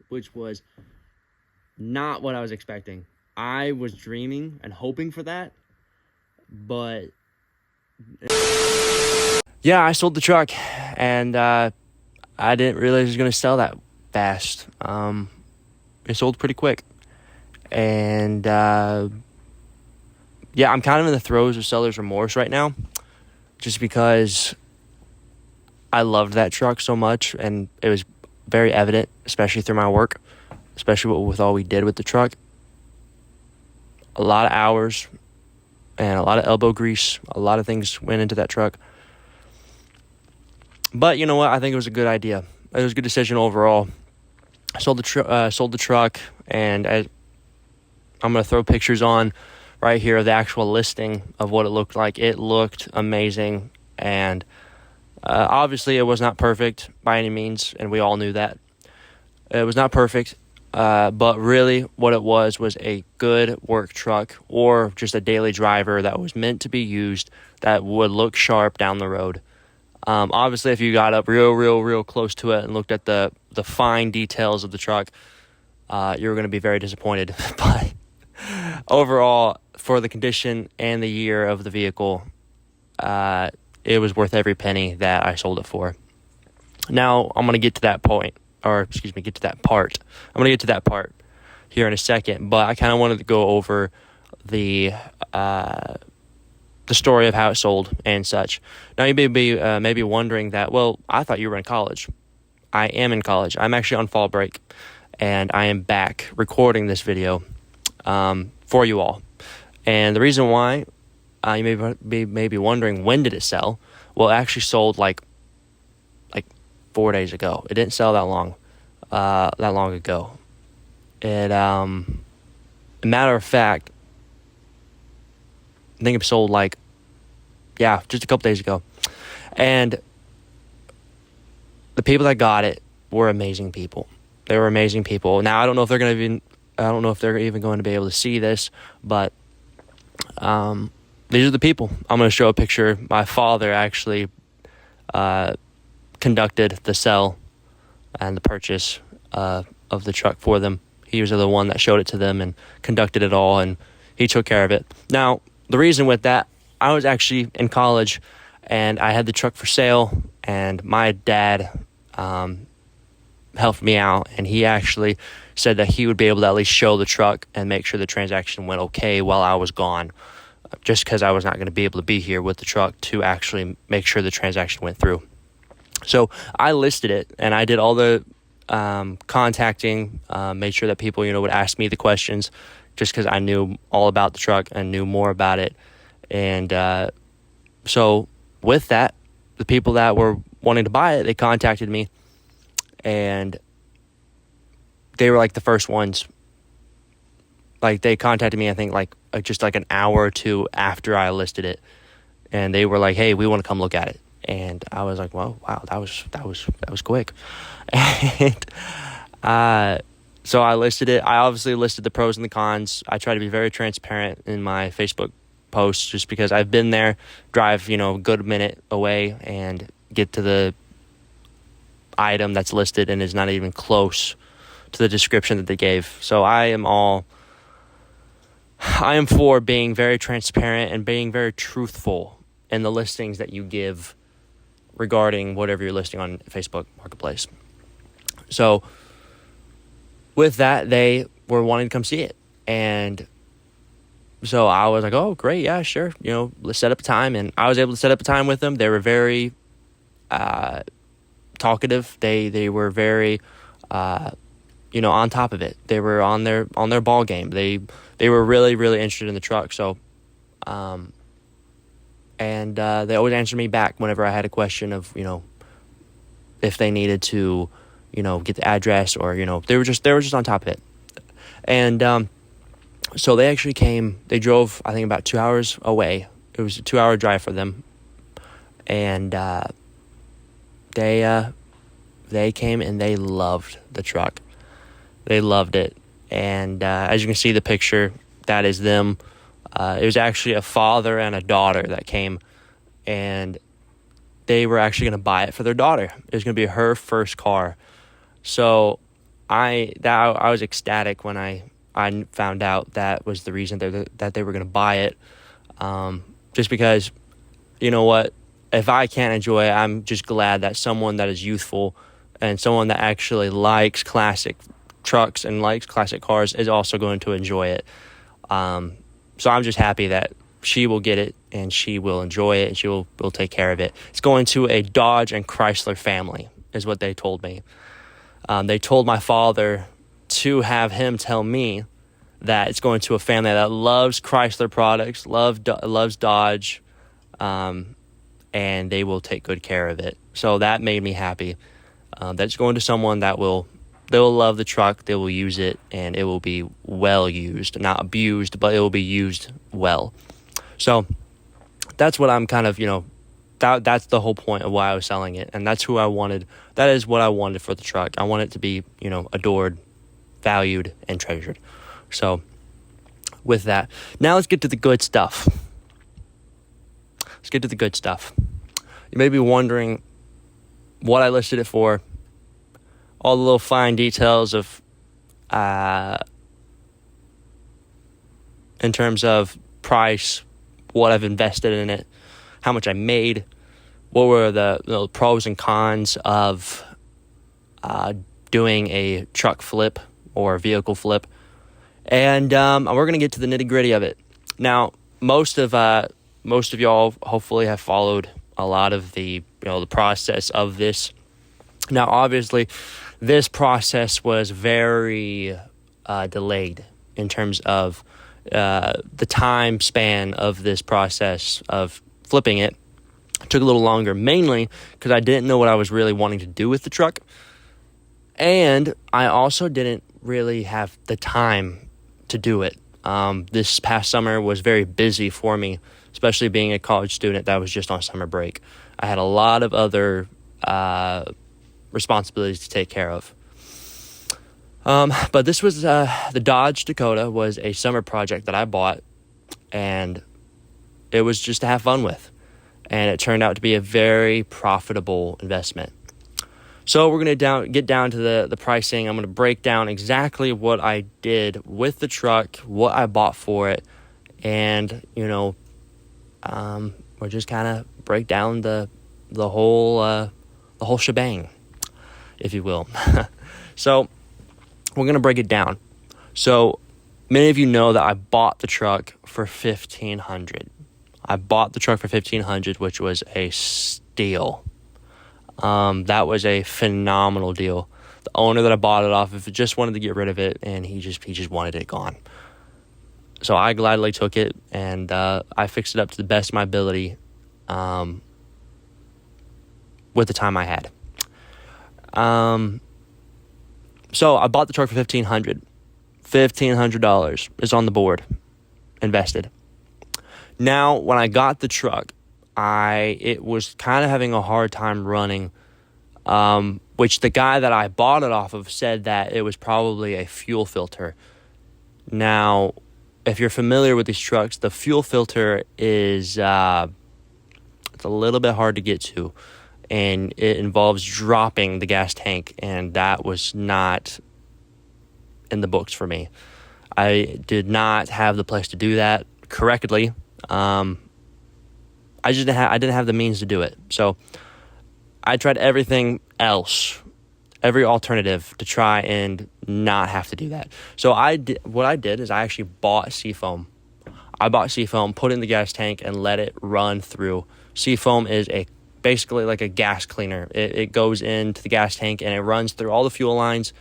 which was not what I was expecting. I was dreaming and hoping for that, but yeah, I sold the truck, and I didn't realize it was going to sell that fast. It sold pretty quick, and yeah, I'm kind of in the throes of seller's remorse right now, just because I loved that truck so much, and it was very evident, especially through my work, especially with all we did with the truck. A lot of hours and a lot of elbow grease, a lot of things went into that truck. But you know what? I think it was a good idea. It was a good decision overall. I sold the truck, and I'm going to throw pictures on right here of the actual listing of what it looked like. It looked amazing, and obviously it was not perfect by any means, and we all knew that. It was not perfect, but really what it was a good work truck, or just a daily driver that was meant to be used, that would look sharp down the road. Obviously, if you got up real close to it and looked at the fine details of the truck, you were going to be very disappointed. But overall, for the condition and the year of the vehicle, it was worth every penny that I sold it for. Now, I'm going to get to that point, get to that part. I'm going to get to that part here in a second, but I kind of wanted to go over the story of how it sold and such. Now, you may be wondering that, well, I thought you were in college. I am in college. I'm actually on fall break, and I am back recording this video for you all. And the reason why, you may be wondering, when did it sell? Well, it actually sold like 4 days ago. It didn't sell that long ago. It, matter of fact, I think it sold just a couple days ago. And the people that got it were amazing people. They were amazing people. Now, I don't know if they're even going to be able to see this, but these are the people. I'm going to show a picture. My father actually conducted the sell and the purchase of the truck for them. He was the one that showed it to them and conducted it all, and he took care of it. Now, the reason with that, I was actually in college, and I had the truck for sale, and my dad helped me out, and he actually said that he would be able to at least show the truck and make sure the transaction went okay while I was gone, just because I was not going to be able to be here with the truck to actually make sure the transaction went through. So I listed it, and I did all the contacting, made sure that people, would ask me the questions, just because I knew all about the truck and knew more about it. And so with that, the people that were wanting to buy it, they contacted me, and they were the first ones. They contacted me, I think just an hour or two after I listed it, and they were like, "Hey, we want to come look at it." And I was like, "Well, wow, that was quick." And so I listed it. I obviously listed the pros and the cons. I try to be very transparent in my Facebook posts, just because I've been there, drive, a good minute away, and get to the item that's listed and is not even close to the description that they gave. So I am for being very transparent and being very truthful in the listings that you give regarding whatever you're listing on Facebook Marketplace. So with that, they were wanting to come see it. And so I was like, "Oh, great. Yeah, sure. Let's set up a time." And I was able to set up a time with them. They were very talkative. They were very on top of it. They were on their ball game. They were really, really interested in the truck. So and they always answered me back whenever I had a question of, if they needed to, get the address, or, they were just on top of it. And so they actually came. They drove, I think, about 2 hours away. It was a 2-hour drive for them. And they came, and they loved the truck. They loved it. And as you can see the picture, that is them. It was actually a father and a daughter that came, and they were actually going to buy it for their daughter. It was going to be her first car. So I was ecstatic when I found out that was the reason that they were going to buy it. Just because, you know what, if I can't enjoy it, I'm just glad that someone that is youthful and someone that actually likes classic trucks and likes classic cars is also going to enjoy it. So I'm just happy that she will get it and she will enjoy it and she will take care of it. It's going to a Dodge and Chrysler family, is what they told me. They told my father to have him tell me that it's going to a family that loves Chrysler products, loves Dodge, and they will take good care of it. So that made me happy. That's going to someone that they will love the truck, they will use it, and it will be well used. Not abused, but it will be used well. So that's what I'm kind of, that's the whole point of why I was selling it. And that's who I wanted. That is what I wanted for the truck. I want it to be, adored, valued, and treasured. So with that, now let's get to the good stuff. You may be wondering what I listed it for, all the little fine details of, in terms of price, what I've invested in it, how much I made, what were the pros and cons of doing a truck flip or vehicle flip, and we're gonna get to the nitty gritty of it. Now, most of y'all hopefully have followed a lot of the the process of this. Now, obviously, this process was very delayed in terms of the time span of this process of flipping it. It took a little longer, mainly because I didn't know what I was really wanting to do with the truck. And I also didn't really have the time to do it. This past summer was very busy for me, especially being a college student that was just on summer break. I had a lot of other responsibilities to take care of. But this was the Dodge Dakota was a summer project that I bought, and it was just to have fun with. And it turned out to be a very profitable investment. So we're going to get down to the pricing. I'm going to break down exactly what I did with the truck, what I bought for it, and we'll just kind of break down the whole shebang, if you will. So we're going to break it down. So many of you know that I bought the truck for $1,500. I bought the truck for $1,500, which was a steal. That was a phenomenal deal. The owner that I bought it off of just wanted to get rid of it, and he just wanted it gone. So I gladly took it, and I fixed it up to the best of my ability with the time I had. So I bought the truck for $1,500. $1,500 is on the board, invested. Now, when I got the truck, it was kind of having a hard time running, which the guy that I bought it off of said that it was probably a fuel filter. Now, if you're familiar with these trucks, the fuel filter is it's a little bit hard to get to, and it involves dropping the gas tank, and that was not in the books for me. I did not have the place to do that correctly. I didn't have the means to do it. So I tried everything else, every alternative to try and not have to do that. So what I did is I actually bought Seafoam. I bought Seafoam, put it in the gas tank, and let it run through. Seafoam is basically like a gas cleaner. It goes into the gas tank and it runs through all the fuel lines,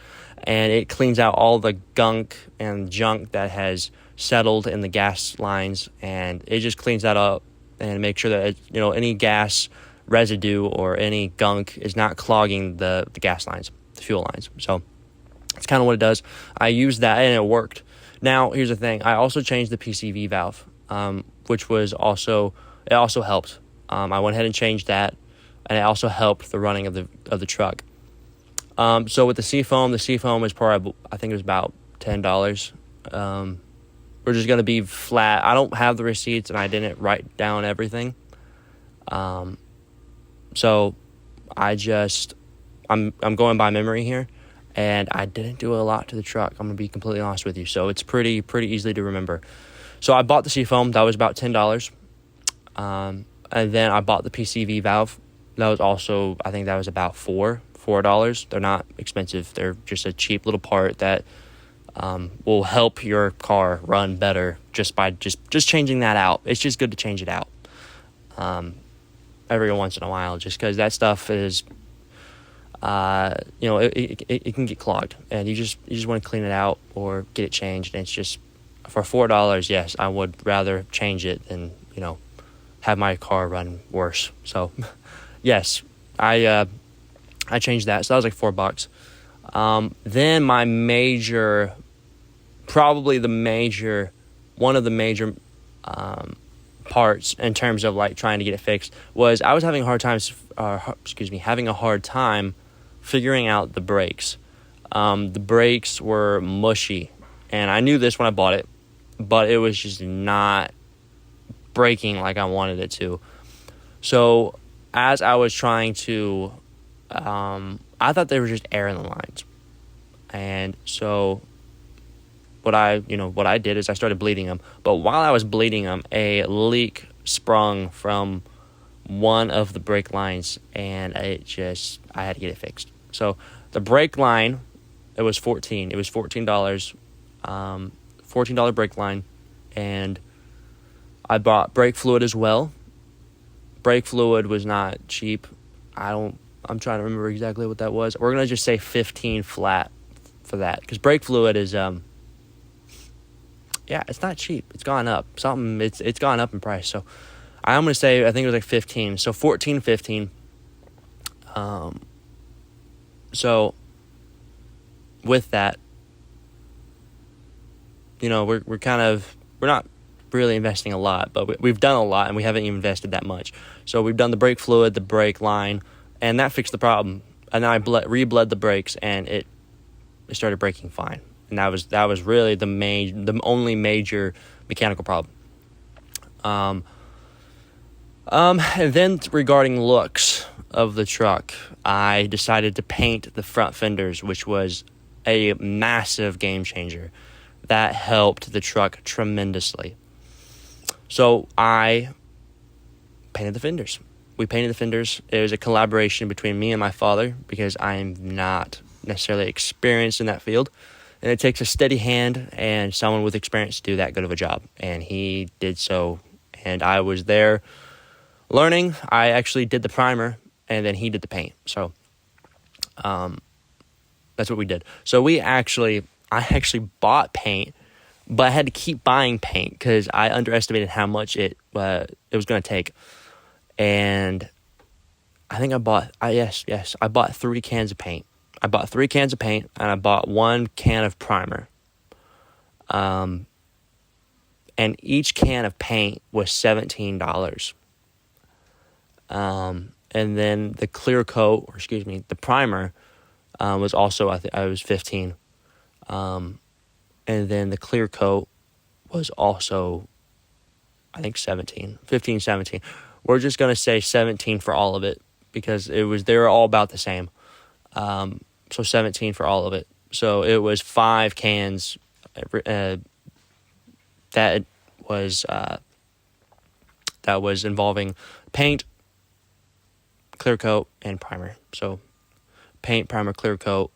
and it cleans out all the gunk and junk that has settled in the gas lines, and it just cleans that up and makes sure that any gas residue or any gunk is not clogging the gas lines, the fuel lines. So that's kind of what it does. I used that and it worked. Now here's the thing: I also changed the PCV valve, which also helped. I went ahead and changed that, and it also helped the running of the truck. So with the Seafoam is probably, I think it was about $10. We're just going to be flat. I don't have the receipts, and I didn't write down everything. So I'm going by memory here. and I didn't do a lot to the truck. I'm gonna be completely honest with you. So it's pretty easily to remember. So I bought the Seafoam. That was about $10. And then I bought the PCV valve. That was also, I think that was about $4. They're not expensive. They're just a cheap little part that will help your car run better just by just changing that out. It's just good to change it out every once in a while, just because that stuff is, it can get clogged, and you just want to clean it out or get it changed. And it's just for $4. Yes, I would rather change it than have my car run worse. So yes, I changed that. So that was like $4. Then my one of the major parts in terms of like trying to get it fixed was I was having a hard time figuring out the brakes. The brakes were mushy, and I knew this when I bought it, but it was just not braking like I wanted it to. So as I was trying to, I thought they were just air in the lines. And so what I did is I started bleeding them. But while I was bleeding them, a leak sprung from one of the brake lines, and I had to get it fixed. So the brake line, it was $14. It was $14, $14 brake line, and I bought brake fluid as well. Brake fluid was not cheap. I'm trying to remember exactly what that was. We're gonna just say $15 flat for that, because brake fluid is it's not cheap. It's gone up. It's gone up in price. So I'm gonna say I think it was like $15. So $14, $15. So with that, we're not really investing a lot, but we've done a lot, and we haven't even invested that much. So we've done the brake fluid, the brake line, and that fixed the problem. And then I re-bled the brakes, and it started braking fine. And that was really the only major mechanical problem. And then regarding looks of the truck, I decided to paint the front fenders, which was a massive game changer. That helped the truck tremendously. So I painted the fenders. We painted the fenders. It was a collaboration between me and my father, because I'm not necessarily experienced in that field. And it takes a steady hand and someone with experience to do that good of a job. And he did so. And I was there learning. I actually did the primer, and then he did the paint. So that's what we did. So I actually bought paint, but I had to keep buying paint because I underestimated how much it was going to take. And I think I bought 3 cans of paint. I bought 3 cans of paint, and I bought 1 can of primer. And each can of paint was $17. And then the clear coat, the primer, was also, I was $15. And then the clear coat was also, I think, $17. We're just going to say $17 for all of it, because they were all about the same. So $17 for all of it. So it was 5 cans. That was involving paint, clear coat, and primer. So paint, primer, clear coat,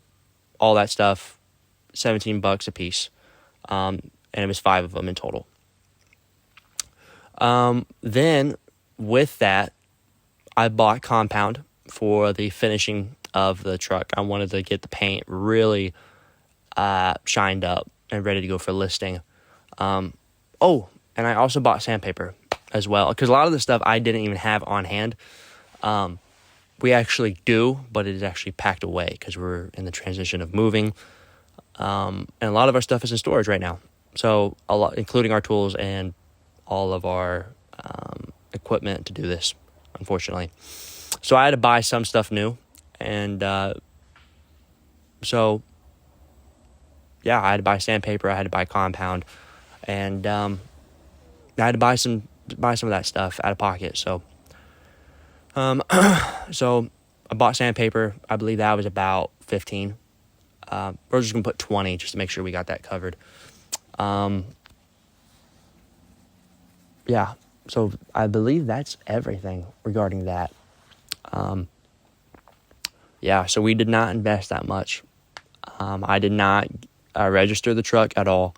all that stuff, $17 a piece. And it was 5 of them in total. Then with that, I bought compound for the finishing of the truck. I wanted to get the paint really shined up and ready to go for listing. And I also bought sandpaper as well, because a lot of the stuff I didn't even have on hand. We actually do, but it is actually packed away because we're in the transition of moving. And a lot of our stuff is in storage right now. So a lot, including our tools and all of our equipment to do this, unfortunately. So I had to buy some stuff new. And I had to buy sandpaper. I had to buy compound. And I had to buy some of that stuff out of pocket. So so I bought sandpaper. I believe that was about $15. We're just going to put 20 just to make sure we got that covered. Yeah, so I believe that's everything regarding that. Yeah, so we did not invest that much. I did not register the truck at all,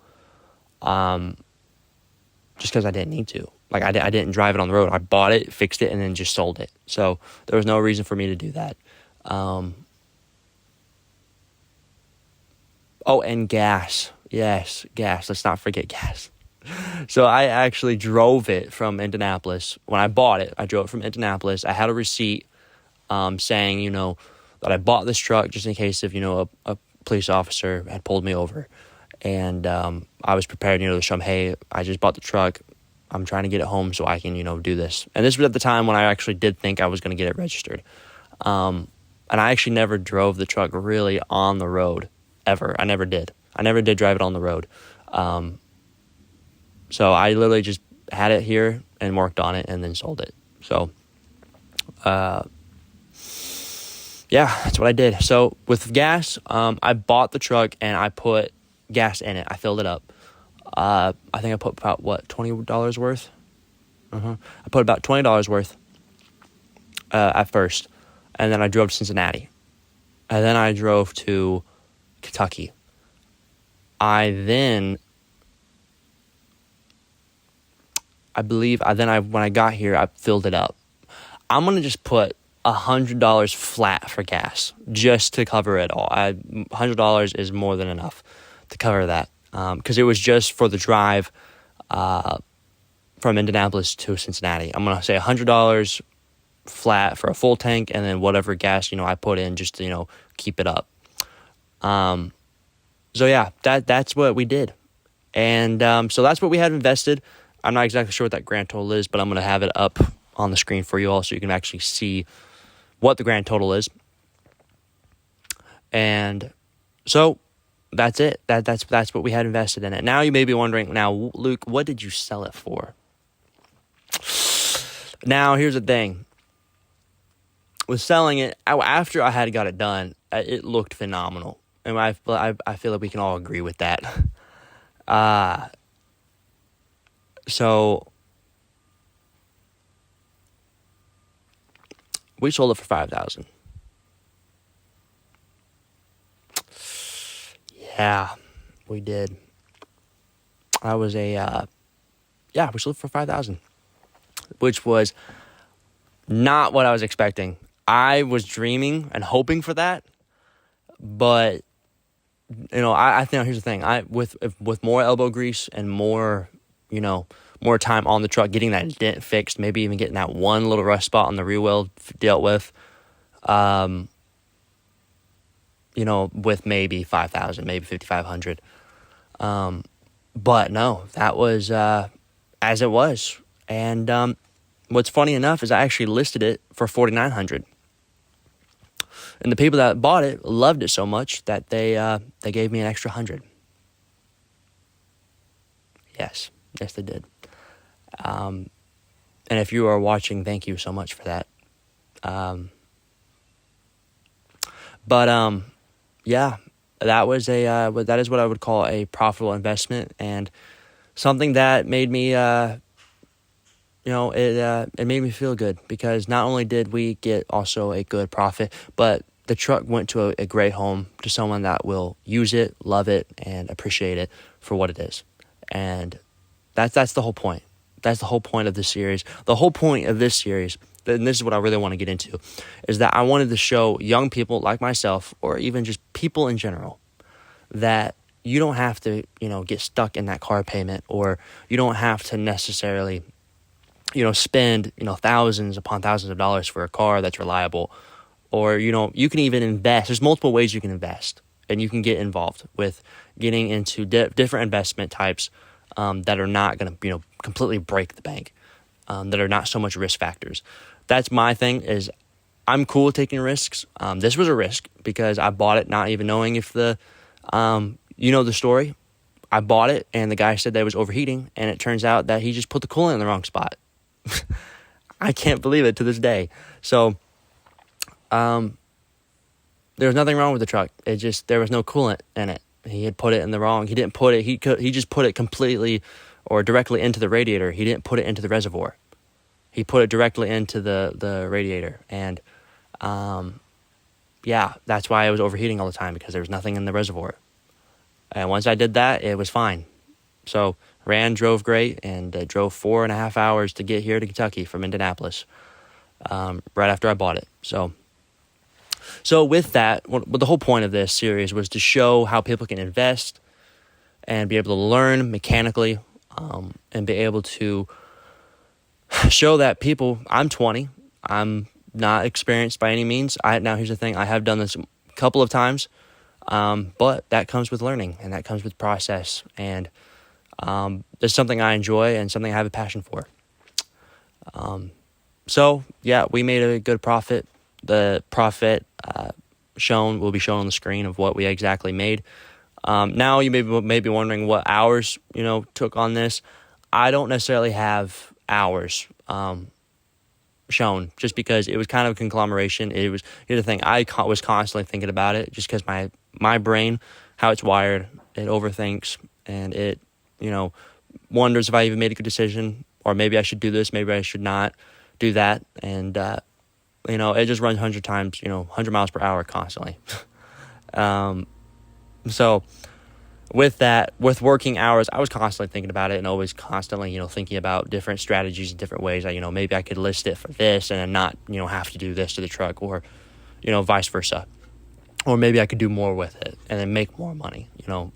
just because I didn't need to. Like, I didn't drive it on the road. I bought it, fixed it, and then just sold it. So there was no reason for me to do that. Oh, and gas. Yes, gas. Let's not forget gas. So I actually drove it from Indianapolis. When I bought it, I drove it from Indianapolis. I had a receipt saying, that I bought this truck just in case if, a police officer had pulled me over. And I was prepared, to show them, hey, I just bought the truck. I'm trying to get it home so I can, do this. And this was at the time when I actually did think I was going to get it registered. And I actually never drove the truck really on the road, ever. I never did. I never did drive it on the road. So I literally just had it here and worked on it and then sold it. So, yeah, that's what I did. So with gas, I bought the truck and I put gas in it. I filled it up. I think I put about, $20 worth? I put about $20 worth at first. And then I drove to Cincinnati. And then I drove to Kentucky. When I got here, I filled it up. I'm going to just put $100 flat for gas just to cover it all. $100 is more than enough to cover that. Because it was just for the drive from Indianapolis to Cincinnati. I'm going to say $100 flat for a full tank, and then whatever gas, I put in just to, keep it up. So yeah, that's what we did. And so that's what we had invested. I'm not exactly sure what that grand total is, but I'm going to have it up on the screen for you all so you can actually see what the grand total is. And so that's it. That's what we had invested in it. Now you may be wondering, now, Luke, what did you sell it for? Now, here's the thing. With selling it, after I had got it done, it looked phenomenal. And I feel like we can all agree with that. So we sold it for $5,000. Yeah, we did. We sold it for $5,000, which was not what I was expecting. I was dreaming and hoping for that, but I think here's the thing. With more elbow grease and more time on the truck, getting that dent fixed, maybe even getting that one little rust spot on the rear wheel dealt with, with maybe $5,000, maybe $5,500. But no, that was as it was. And what's funny enough is I actually listed it for $4,900. And the people that bought it loved it so much that they gave me an extra $100. Yes, they did. And if you are watching, thank you so much for that. Yeah, that is what I would call a profitable investment, and something that made me, it made me feel good, because not only did we get also a good profit, but the truck went to a great home, to someone that will use it, love it, and appreciate it for what it is. And that's the whole point. That's the whole point of this series. The whole point of this series, and this is what I really want to get into, is that I wanted to show young people like myself, or even just people in general, that you don't have to, get stuck in that car payment, or you don't have to necessarily, spend, thousands upon thousands of dollars for a car that's reliable. Or, you can even invest. There's multiple ways you can invest, and you can get involved with getting into different investment types that are not going to, completely break the bank, that are not so much risk factors. That's my thing, is I'm cool with taking risks. This was a risk because I bought it not even knowing if the story. I bought it, and the guy said that it was overheating, and it turns out that he just put the coolant in the wrong spot. I can't believe it to this day. So, there was nothing wrong with the truck. It just, there was no coolant in it. He had put it in the wrong. He didn't put it. He just put it completely or directly into the radiator. He didn't put it into the reservoir. He put it directly into the radiator. And yeah, that's why I was overheating all the time, because there was nothing in the reservoir. And once I did that, it was fine. So drove great, and drove 4.5 hours to get here to Kentucky from Indianapolis right after I bought it. So with that, the whole point of this series was to show how people can invest and be able to learn mechanically, and be able to show that people, I'm 20, I'm not experienced by any means. Now here's the thing, I have done this a couple of times, but that comes with learning, and that comes with process, and it's something I enjoy and something I have a passion for. So yeah, we made a good profit. The profit will be shown on the screen of what we exactly made. Now you may be wondering what hours took on this. I don't necessarily have hours shown, just because it was kind of a conglomeration. Here's the thing, I was constantly thinking about it, just because my brain, how it's wired, it overthinks, and it wonders if I even made a good decision, or maybe I should do this, maybe I should not do that, and it just runs 100 miles per hour constantly. So with working hours, I was constantly thinking about it, and always constantly, thinking about different strategies and different ways that, maybe I could list it for this and then not, have to do this to the truck, or, vice versa. Or maybe I could do more with it and then make more money.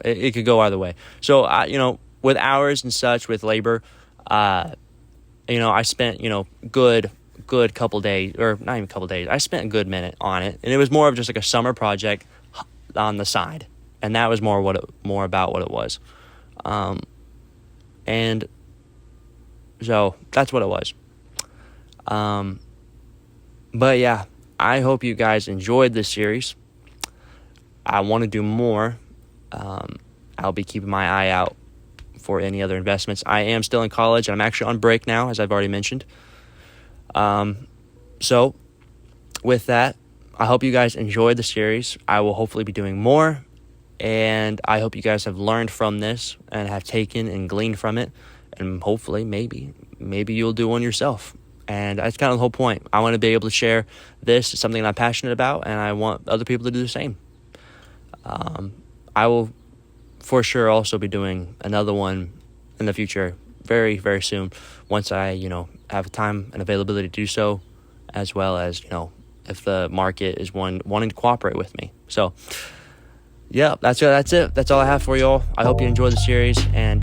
It could go either way. So, with hours and such, with labor, I spent, good couple days, or not even a couple days. I spent a good minute on it, and it was more of just like a summer project on the side, and that was more about what it was, and so that's what it was. But yeah, I hope you guys enjoyed this series. I want to do more. I'll be keeping my eye out for any other investments. I am still in college, and I'm actually on break now, as I've already mentioned. So with that, I hope you guys enjoyed the series. I will hopefully be doing more, and I hope you guys have learned from this and have taken and gleaned from it, and hopefully maybe you'll do one yourself. And that's kind of the whole point. I want to be able to share this. It's something I'm passionate about, and I want other people to do the same. I will for sure also be doing another one in the future very, very soon, once I, have time and availability to do so, as well as, if the market is wanting to cooperate with me. So, yeah, that's it. That's all I have for you all. I hope you enjoy the series, and